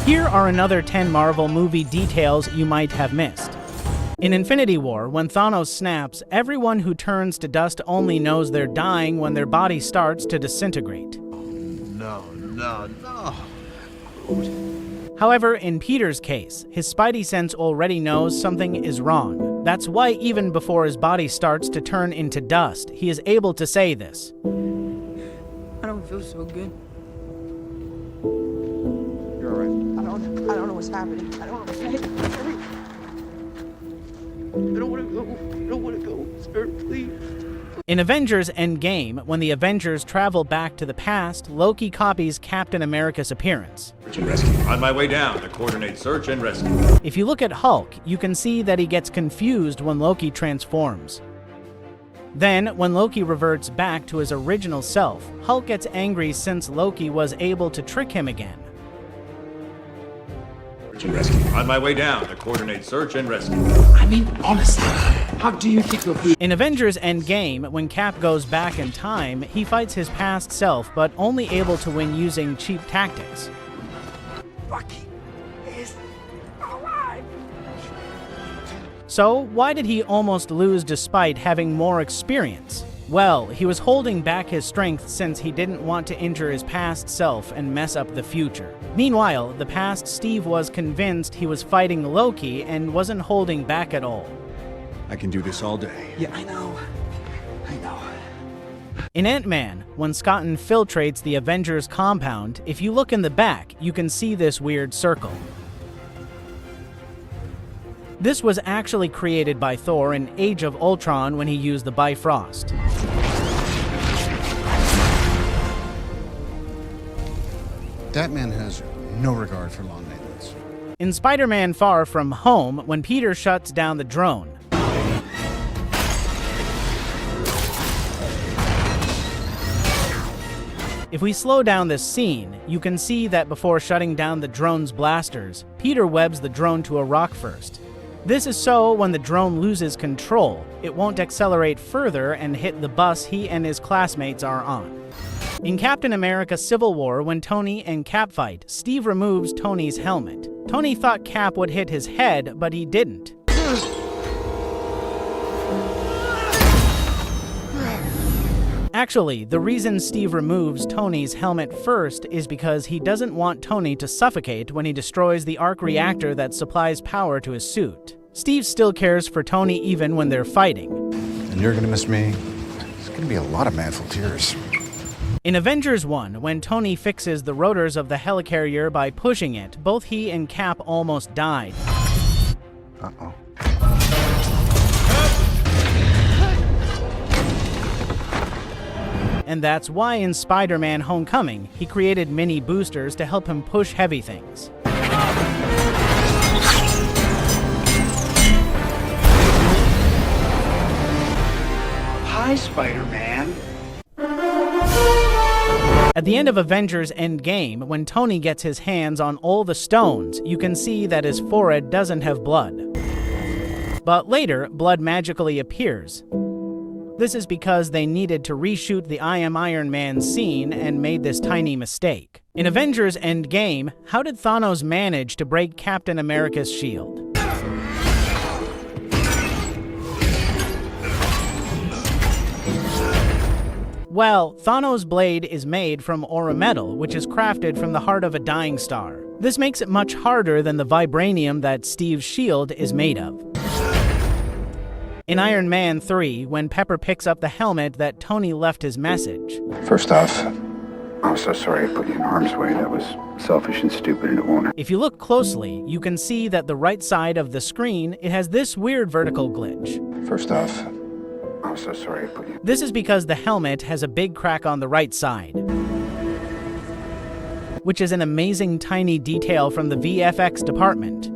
Here are another 10 Marvel movie details you might have missed. In Infinity War, when Thanos snaps, everyone who turns to dust only knows they're dying when their body starts to disintegrate. No. However, in Peter's case, his spidey sense already knows something is wrong. That's why even before his body starts to turn into dust, he is able to say this. I don't feel so good. You're all right. I don't know what's happening. I don't want to go. Sir, please. In Avengers Endgame, when the Avengers travel back to the past, Loki copies Captain America's appearance. Search and rescue. On my way down to coordinate search and rescue. If you look at Hulk, you can see that he gets confused when Loki transforms. Then, when Loki reverts back to his original self, Hulk gets angry since Loki was able to trick him again. Search and rescue. On my way down to coordinate search and rescue. I mean, honestly, how do you think of In Avengers Endgame, when Cap goes back in time, he fights his past self, but only able to win using cheap tactics. Bucky is alive? So, why did he almost lose despite having more experience? Well, he was holding back his strength since he didn't want to injure his past self and mess up the future. Meanwhile, the past Steve was convinced he was fighting Loki and wasn't holding back at all. I can do this all day. Yeah, I know. In Ant-Man, when Scott infiltrates the Avengers compound, if you look in the back, you can see this weird circle. This was actually created by Thor in Age of Ultron when he used the Bifrost. That man has no regard for lawn maintenance. In Spider-Man Far From Home, when Peter shuts down the drone, if we slow down this scene, you can see that before shutting down the drone's blasters, Peter webs the drone to a rock first. This is so when the drone loses control, it won't accelerate further and hit the bus he and his classmates are on. In Captain America Civil War, when Tony and Cap fight, Steve removes Tony's helmet. Tony thought Cap would hit his head, but he didn't. Actually, the reason Steve removes Tony's helmet first is because he doesn't want Tony to suffocate when he destroys the arc reactor that supplies power to his suit. Steve still cares for Tony even when they're fighting. And you're gonna miss me. It's gonna be a lot of manful tears. In Avengers 1, when Tony fixes the rotors of the helicarrier by pushing it, both he and Cap almost died. Uh-oh. And that's why in Spider-Man Homecoming, he created mini boosters to help him push heavy things. Hi, Spider-Man. At the end of Avengers Endgame, when Tony gets his hands on all the stones, you can see that his forehead doesn't have blood. But later, blood magically appears. This is because they needed to reshoot the I Am Iron Man scene and made this tiny mistake. In Avengers Endgame, how did Thanos manage to break Captain America's shield? Well, Thanos' blade is made from aura metal, which is crafted from the heart of a dying star. This makes it much harder than the vibranium that Steve's shield is made of. In Iron Man 3, when Pepper picks up the helmet that Tony left his message. First off, I'm so sorry I put you in harm's way. That was selfish and stupid and it won't. If you look closely, you can see that the right side of the screen, it has this weird vertical glitch. First off, I'm so sorry I put you. This is because the helmet has a big crack on the right side, which is an amazing tiny detail from the VFX department.